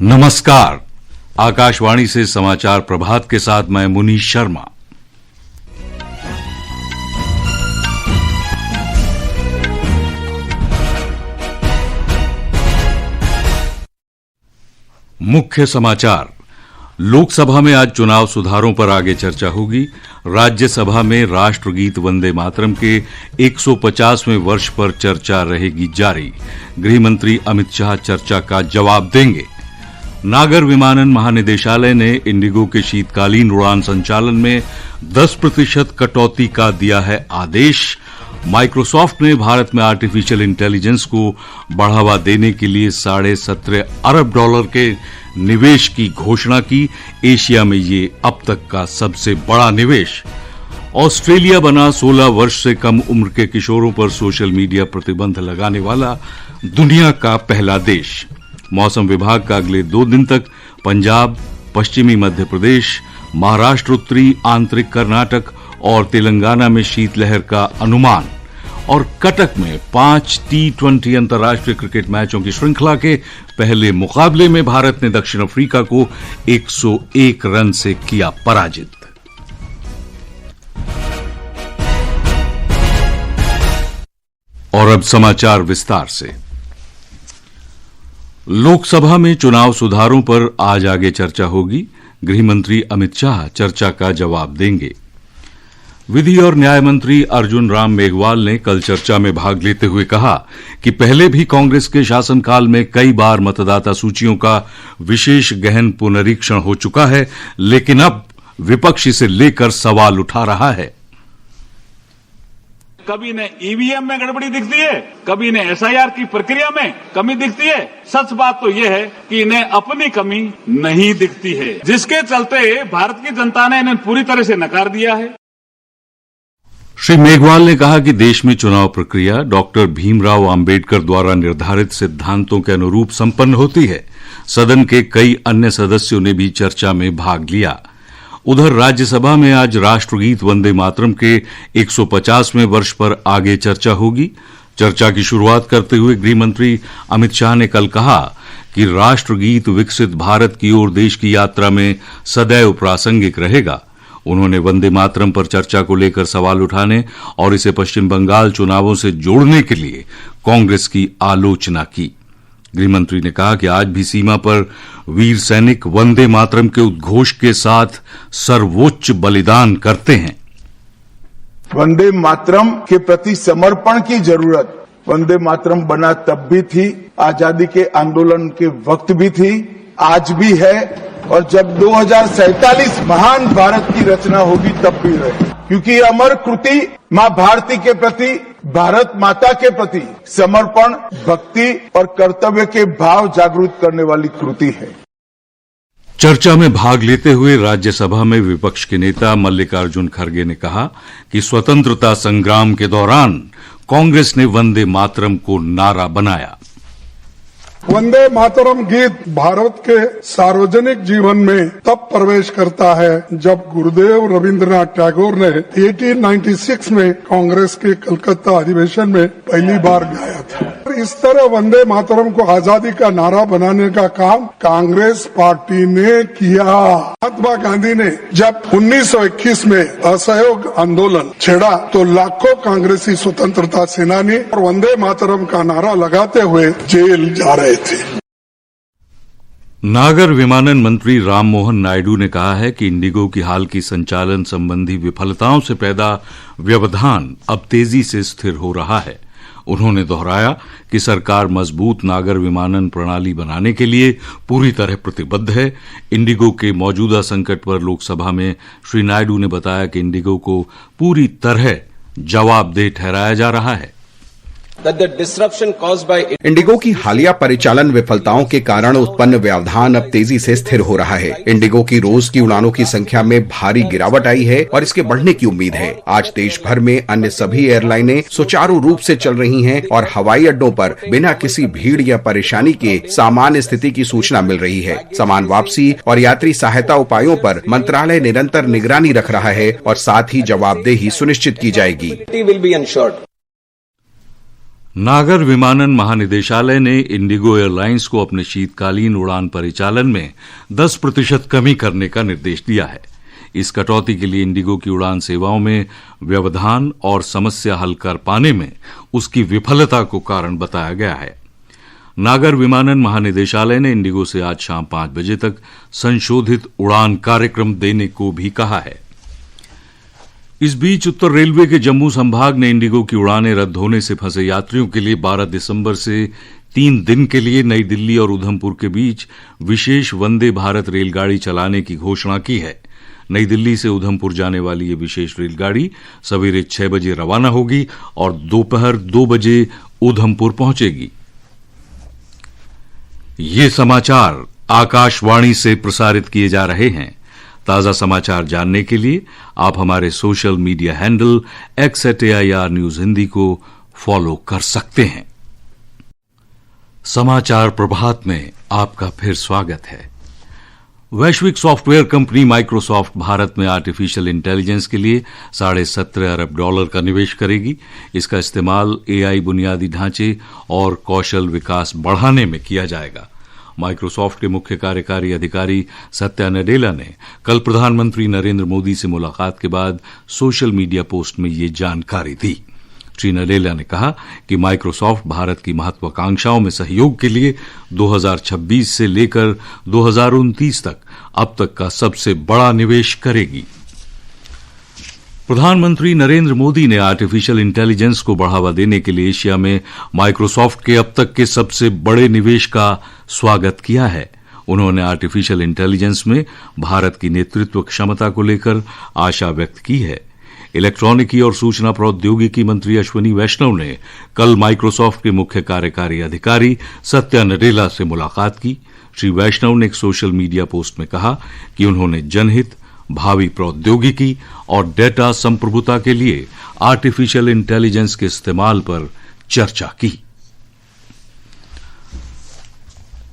नमस्कार। आकाशवाणी से समाचार प्रभात के साथ मैं मुनीश शर्मा। मुख्य समाचार। लोकसभा में आज चुनाव सुधारों पर आगे चर्चा होगी। राज्यसभा में राष्ट्रगीत वंदे मातरम के 150वें वर्ष पर चर्चा रहेगी जारी। गृह मंत्री अमित शाह चर्चा का जवाब देंगे। नागर विमानन महानिदेशालय ने इंडिगो के शीतकालीन उड़ान संचालन में 10% कटौती का दिया है आदेश। माइक्रोसॉफ्ट ने भारत में आर्टिफिशियल इंटेलिजेंस को बढ़ावा देने के लिए $17.5 अरब के निवेश की घोषणा की। एशिया में ये अब तक का सबसे बड़ा निवेश। ऑस्ट्रेलिया बना 16 वर्ष से कम उम्र के किशोरों पर सोशल मीडिया प्रतिबंध लगाने वाला दुनिया का पहला देश। मौसम विभाग का अगले 2 दिन तक पंजाब, पश्चिमी मध्य प्रदेश, महाराष्ट्र, उत्तरी आंतरिक कर्नाटक और तेलंगाना में शीतलहर का अनुमान। और कटक में 5 T20 अंतर्राष्ट्रीय क्रिकेट मैचों की श्रृंखला के पहले मुकाबले में भारत ने दक्षिण अफ्रीका को 101 रन से किया पराजित। और अब समाचार विस्तार से। लोकसभा में चुनाव सुधारों पर आज आगे चर्चा होगी। गृह मंत्री अमित शाह चर्चा का जवाब देंगे। विधि और न्याय मंत्री अर्जुन राम मेघवाल ने कल चर्चा में भाग लेते हुए कहा कि पहले भी कांग्रेस के शासनकाल में कई बार मतदाता सूचियों का विशेष गहन पुनरीक्षण हो चुका है, लेकिन अब विपक्ष इसे लेकर सवाल उठा रहा है। कभी इन्हें ईवीएम में गड़बड़ी दिखती है, कभी इन्हें एसआईआर की प्रक्रिया में कमी दिखती है। सच बात तो यह है कि इन्हें अपनी कमी नहीं दिखती है, जिसके चलते भारत की जनता ने इन्हें पूरी तरह से नकार दिया है। श्री मेघवाल ने कहा कि देश में चुनाव प्रक्रिया डॉक्टर भीमराव अंबेडकर द्वारा निर्धारित सिद्धांतों के अनुरूप संपन्न होती है। सदन के कई अन्य सदस्यों ने भी चर्चा में भाग लिया। उधर राज्यसभा में आज राष्ट्रगीत वंदे मातरम के 150वें वर्ष पर आगे चर्चा होगी। चर्चा की शुरुआत करते हुए गृह मंत्री अमित शाह ने कल कहा कि राष्ट्रगीत विकसित भारत की ओर देश की यात्रा में सदैव प्रासंगिक रहेगा। उन्होंने वंदे मातरम पर चर्चा को लेकर सवाल उठाने और इसे पश्चिम बंगाल चुनावों से जोड़ने के लिए कांग्रेस की आलोचना की। गृहमंत्री ने कहा कि आज भी सीमा पर वीर सैनिक वंदे मातरम के उद्घोष के साथ सर्वोच्च बलिदान करते हैं। वंदे मातरम के प्रति समर्पण की जरूरत वंदे मातरम बना तब भी थी, आजादी के आंदोलन के वक्त भी थी, आज भी है और जब 2047 महान भारत की रचना होगी तब भी रहे, क्योंकि अमर कृति मां भारती के प्रति, भारत माता के प्रति समर्पण, भक्ति और कर्तव्य के भाव जागृत करने वाली कृति है। चर्चा में भाग लेते हुए राज्यसभा में विपक्ष के नेता मल्लिकार्जुन खड़गे ने कहा कि स्वतंत्रता संग्राम के दौरान कांग्रेस ने वंदे मातरम को नारा बनाया। वंदे मातरम गीत भारत के सार्वजनिक जीवन में तब प्रवेश करता है जब गुरुदेव रविंद्रनाथ टैगोर ने 1896 में कांग्रेस के कलकत्ता अधिवेशन में पहली बार गाया था। इस तरह वंदे मातरम को आजादी का नारा बनाने का काम कांग्रेस पार्टी ने किया। महात्मा गांधी ने जब 1921 में असहयोग आंदोलन छेड़ा तो लाखों कांग्रेसी स्वतंत्रता सेनानी और वंदे मातरम का नारा लगाते हुए जेल जा रहे थे। नागर विमानन मंत्री राममोहन नायडू ने कहा है कि इंडिगो की हाल की संचालन संबंधी विफलताओं से पैदा व्यवधान अब तेजी से स्थिर हो रहा है। उन्होंने दोहराया कि सरकार मजबूत नागर विमानन प्रणाली बनाने के लिए पूरी तरह प्रतिबद्ध है। इंडिगो के मौजूदा संकट पर लोकसभा में श्री नायडू ने बताया कि इंडिगो को पूरी तरह जवाबदेह ठहराया जा रहा है। इंडिगो की हालिया परिचालन विफलताओं के कारण उत्पन्न व्यवधान अब तेजी से स्थिर हो रहा है। इंडिगो की रोज की उड़ानों की संख्या में भारी गिरावट आई है और इसके बढ़ने की उम्मीद है। आज देश भर में अन्य सभी एयरलाइनें सुचारू रूप से चल रही हैं और हवाई अड्डों पर बिना किसी भीड़ या परेशानी के सामान्य स्थिति की सूचना मिल रही है। सामान वापसी और यात्री सहायता उपायों पर मंत्रालय निरंतर निगरानी रख रहा है और साथ ही जवाबदेही सुनिश्चित की जाएगी। नागर विमानन महानिदेशालय ने इंडिगो एयरलाइंस को अपने शीतकालीन उड़ान परिचालन में 10% कमी करने का निर्देश दिया है। इस कटौती के लिए इंडिगो की उड़ान सेवाओं में व्यवधान और समस्या हल कर पाने में उसकी विफलता को कारण बताया गया है। नागर विमानन महानिदेशालय ने इंडिगो से आज शाम 5 बजे तक संशोधित उड़ान कार्यक्रम देने को भी कहा है। इस बीच उत्तर रेलवे के जम्मू संभाग ने इंडिगो की उड़ानें रद्द होने से फंसे यात्रियों के लिए 12 दिसंबर से 3 दिन के लिए नई दिल्ली और उधमपुर के बीच विशेष वंदे भारत रेलगाड़ी चलाने की घोषणा की है। नई दिल्ली से उधमपुर जाने वाली ये विशेष रेलगाड़ी सवेरे 6 बजे रवाना होगी और दोपहर 2 बजे उधमपुर पहुंचेगी। ये समाचार आकाशवाणी से प्रसारित किए जा रहे हैं। ताजा समाचार जानने के लिए आप हमारे social media handle @AIR news Hindi को फॉलो कर सकते हैं। समाचार प्रभात में आपका फिर स्वागत है। वैश्विक सॉफ्टवेयर कंपनी माइक्रोसॉफ्ट भारत में आर्टिफिशियल इंटेलिजेंस के लिए $17.5 अरब का निवेश करेगी। इसका इस्तेमाल AI बुनियादी ढांचे और कौशल विकास बढ़ाने में किया जाएगा। माइक्रोसॉफ्ट के मुख्य कार्यकारी अधिकारी सत्या नडेला ने कल प्रधानमंत्री नरेंद्र मोदी से मुलाकात के बाद सोशल मीडिया पोस्ट में ये जानकारी दी। श्री नडेला ने कहा कि माइक्रोसॉफ्ट भारत की महत्वाकांक्षाओं में सहयोग के लिए 2026 से लेकर 2029 तक अब तक का सबसे बड़ा निवेश करेगी। प्रधानमंत्री नरेंद्र मोदी ने आर्टिफिशियल इंटेलिजेंस को बढ़ावा देने के लिए एशिया में माइक्रोसॉफ्ट के अब तक के सबसे बड़े निवेश का स्वागत किया है। उन्होंने आर्टिफिशियल इंटेलिजेंस में भारत की नेतृत्व क्षमता को लेकर आशा व्यक्त की है। इलेक्ट्रॉनिकी और सूचना प्रौद्योगिकी मंत्री अश्विनी वैष्णव ने कल माइक्रोसॉफ्ट के मुख्य कार्यकारी अधिकारी सत्या नडेला से मुलाकात की। श्री वैष्णव ने एक सोशल मीडिया पोस्ट में कहा कि उन्होंने जनहित, भावी प्रौद्योगिकी और डेटा संप्रभुता के लिए आर्टिफिशियल इंटेलिजेंस के इस्तेमाल पर चर्चा की।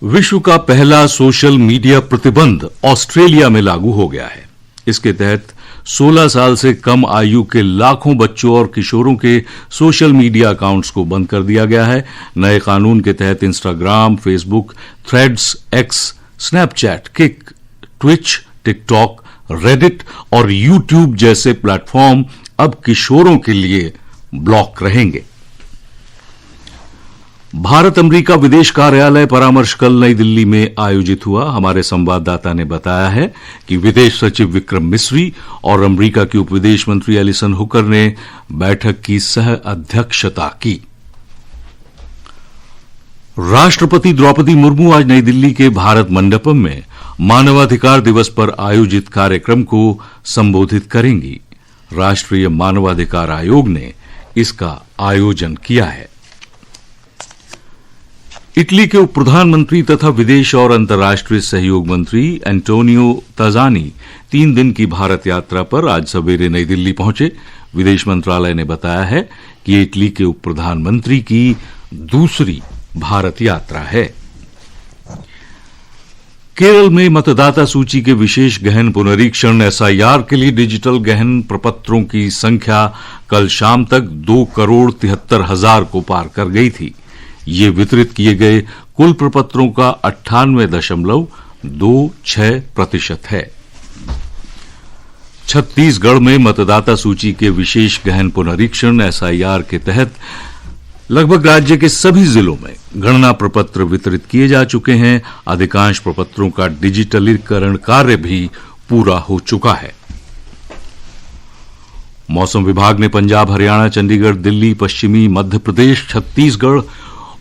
विश्व का पहला सोशल मीडिया प्रतिबंध ऑस्ट्रेलिया में लागू हो गया है। इसके तहत 16 साल से कम आयु के लाखों बच्चों और किशोरों के सोशल मीडिया अकाउंट्स को बंद कर दिया गया है। नए कानून के तहत Instagram, Facebook, threads, x, Snapchat, kick, Twitch, TikTok, Reddit और यूट्यूब जैसे प्लेटफॉर्म अब किशोरों के लिए ब्लॉक रहेंगे। भारत अमेरिका विदेश कार्यालय परामर्श कल नई दिल्ली में आयोजित हुआ। हमारे संवाददाता ने बताया है कि विदेश सचिव विक्रम मिस्री और अमेरिका की उप विदेश मंत्री एलिसन हुकर ने बैठक की सह अध्यक्षता की। राष्ट्रपति द्रौपदी मुर्मू आज नई दिल्ली के भारत मंडपम में मानवाधिकार दिवस पर आयोजित कार्यक्रम को संबोधित करेंगी। राष्ट्रीय मानवाधिकार आयोग ने इसका आयोजन किया है। इटली के उप प्रधानमंत्री तथा विदेश और अंतर्राष्ट्रीय सहयोग मंत्री एंटोनियो ताजानी 3 दिन की भारत यात्रा पर आज सवेरे नई दिल्ली पहुंचे। विदेश मंत्रालय ने बताया है कि ये इटली के उप प्रधानमंत्री की दूसरी भारत यात्रा है। केरल में मतदाता सूची के विशेष गहन पुनरीक्षण SIR के लिए डिजिटल गहन प्रपत्रों की संख्या कल शाम तक 2,73,000 को पार कर गई थी। ये वितरित किए गए कुल प्रपत्रों का 98.26% है। छत्तीसगढ़ में मतदाता सूची के विशेष गहन पुनरीक्षण SIR के तहत लगभग राज्य के सभी जिलों में गणना प्रपत्र वितरित किए जा चुके हैं। अधिकांश प्रपत्रों का डिजिटलीकरण कार्य भी पूरा हो चुका है। मौसम विभाग ने पंजाब, हरियाणा, चंडीगढ़, दिल्ली, पश्चिमी मध्य प्रदेश, छत्तीसगढ़,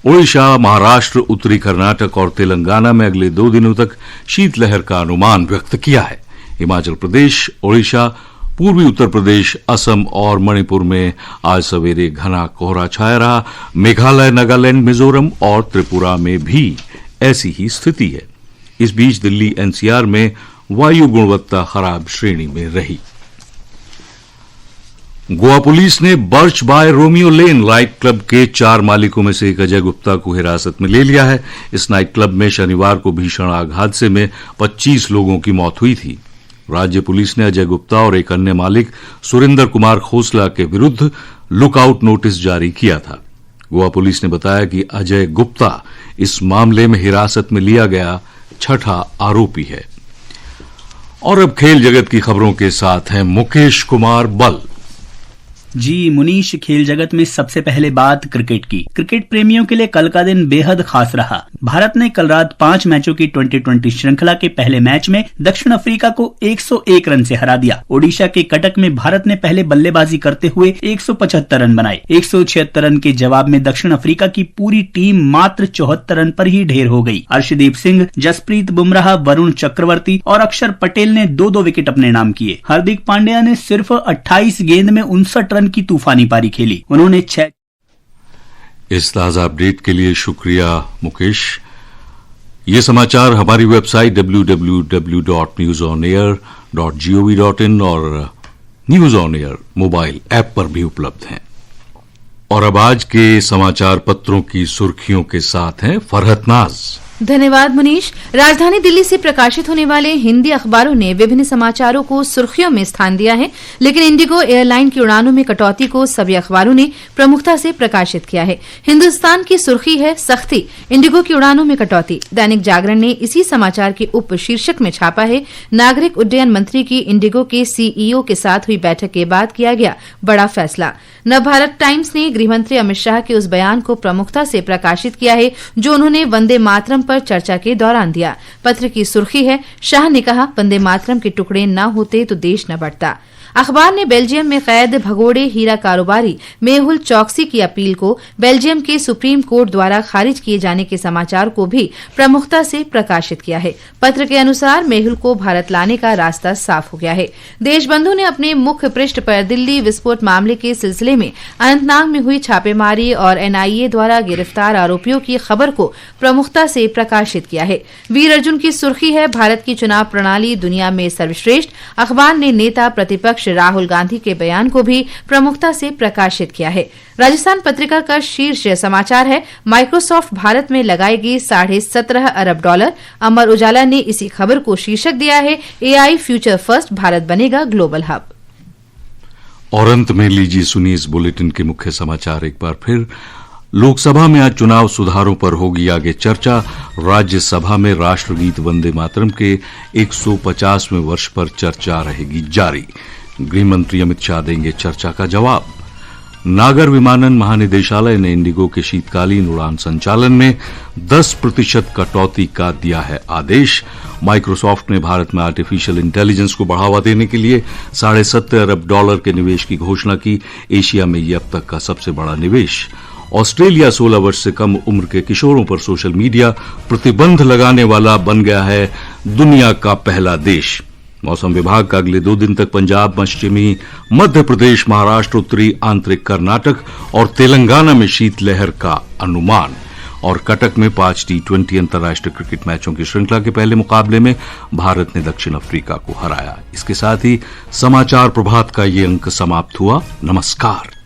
ओडिशा, महाराष्ट्र, उत्तरी कर्नाटक और तेलंगाना में अगले 2 दिनों तक शीतलहर का अनुमान व्यक्त किया है। हिमाचल प्रदेश, ओडिशा, पूर्वी उत्तर प्रदेश, असम और मणिपुर में आज सवेरे घना कोहरा छाया रहा। मेघालय, नागालैंड, मिजोरम और त्रिपुरा में भी ऐसी ही स्थिति है। इस बीच दिल्ली NCR में वायु गुणवत्ता खराब श्रेणी में रही। गोवा पुलिस ने Birch by Romeo Lane night club के 4 मालिकों में से एक अजय गुप्ता को हिरासत में ले लिया है। इस नाइट क्लब में शनिवार को भीषण आग हादसे में 25 लोगों की मौत हुई थी। राज्य पुलिस ने अजय गुप्ता और एक अन्य मालिक सुरेंद्र कुमार खोसला के विरुद्ध लुकआउट नोटिस जारी किया था। गोवा पुलिस ने बताया कि अजय गुप्ता इस मामले में हिरासत में लिया गया छठा आरोपी है। और अब खेल जगत की खबरों के साथ हैं मुकेश कुमार बल। जी मुनीश, खेल जगत में सबसे पहले बात क्रिकेट की। क्रिकेट प्रेमियों के लिए कल का दिन बेहद खास रहा। भारत ने कल रात 5 मैचों की 2020 श्रृंखला के पहले मैच में दक्षिण अफ्रीका को 101 रन से हरा दिया। ओडिशा के कटक में भारत ने पहले बल्लेबाजी करते हुए 175 रन बनाए। 176 रन के जवाब में दक्षिण अफ्रीका की पूरी टीम मात्र 74 रन पर ही ढेर हो गई। अर्शदीप सिंह, जसप्रीत बुमराह, वरुण चक्रवर्ती और अक्षर पटेल ने 2-2 विकेट अपने नाम किए। हार्दिक पांड्या ने सिर्फ 28 गेंद में 59 रन की तूफानी पारी खेली। उन्होंने 6। इस ताजा अपडेट के लिए शुक्रिया मुकेश। ये समाचार हमारी वेबसाइट www.newsonair.gov.in और news on air mobile app पर भी उपलब्ध हैं। और अब आज के समाचार पत्रों की सुर्खियों के साथ हैं फरहत नाज। धन्यवाद मुनीश। राजधानी दिल्ली से प्रकाशित होने वाले हिंदी अखबारों ने विभिन्न समाचारों को सुर्खियों में स्थान दिया है, लेकिन इंडिगो एयरलाइन की उड़ानों में कटौती को सभी अखबारों ने प्रमुखता से प्रकाशित किया है। हिंदुस्तान की सुर्खी है सख्ती, इंडिगो की उड़ानों में कटौती। दैनिक जागरण ने इसी समाचार के उप शीर्षक में छापा है, नागरिक उड्डयन मंत्री की इंडिगो के सीईओ के साथ हुई बैठक के बाद किया गया बड़ा फैसला। नवभारत टाइम्स ने गृहमंत्री अमित शाह के उस बयान को प्रमुखता से प्रकाशित किया है जो उन्होंने वंदे मातरम पर चर्चा के दौरान दिया। पत्र की सुर्खी है, शाह ने कहा वंदे मातरम के टुकड़े न होते तो देश न बढ़ता। अखबार ने बेल्जियम में कैद भगोड़े हीरा कारोबारी मेहुल चौकसी की अपील को बेल्जियम के सुप्रीम कोर्ट द्वारा खारिज किए जाने के समाचार को भी प्रमुखता से प्रकाशित किया है। पत्र के अनुसार मेहुल को भारत लाने का रास्ता साफ हो गया है। देशबंधु ने अपने मुख्य पृष्ठ पर दिल्ली विस्फोट मामले के सिलसिले में अनंतनाग में हुई छापेमारी और एनआईए द्वारा गिरफ्तार आरोपियों की खबर को प्रमुखता से प्रकाशित किया है। वीर अर्जुन की सुर्खी है, भारत की चुनाव प्रणाली दुनिया में सर्वश्रेष्ठ। अखबार ने नेता प्रतिपक्ष राहुल गांधी के बयान को भी प्रमुखता से प्रकाशित किया है। राजस्थान पत्रिका का शीर्ष समाचार है, माइक्रोसॉफ्ट भारत में लगाएगी $17.5 अरब। अमर उजाला ने इसी खबर को शीर्षक दिया है, एआई फ्यूचर फर्स्ट, भारत बनेगा ग्लोबल हब। और अंत में लीजिए सुनिए इस बुलेटिन के मुख्य समाचार एक बार फिर। लोकसभा में आज चुनाव सुधारों पर होगी आगे चर्चा। राज्यसभा में राष्ट्रगीत वंदे मातरम के 150वें वर्ष पर चर्चा रहेगी जारी। गृहमंत्री अमित शाह देंगे चर्चा का जवाब। नागर विमानन महानिदेशालय ने इंडिगो के शीतकालीन उड़ान संचालन में 10% कटौती का दिया है आदेश। माइक्रोसॉफ्ट ने भारत में आर्टिफिशियल इंटेलिजेंस को बढ़ावा देने के लिए $7.5 अरब के निवेश की घोषणा की। एशिया में यह अब तक का सबसे बड़ा निवेश। ऑस्ट्रेलिया 16 वर्ष से कम उम्र के किशोरों पर सोशल मीडिया प्रतिबंध लगाने वाला बन गया है दुनिया का पहला देश। मौसम विभाग का अगले 2 दिन तक पंजाब, पश्चिमी मध्य प्रदेश, महाराष्ट्र, उत्तरी आंतरिक कर्नाटक और तेलंगाना में शीतलहर का अनुमान। और कटक में 5 T20 अंतर्राष्ट्रीय क्रिकेट मैचों की श्रृंखला के पहले मुकाबले में भारत ने दक्षिण अफ्रीका को हराया। इसके साथ ही समाचार प्रभात का ये अंक समाप्त हुआ। नमस्कार।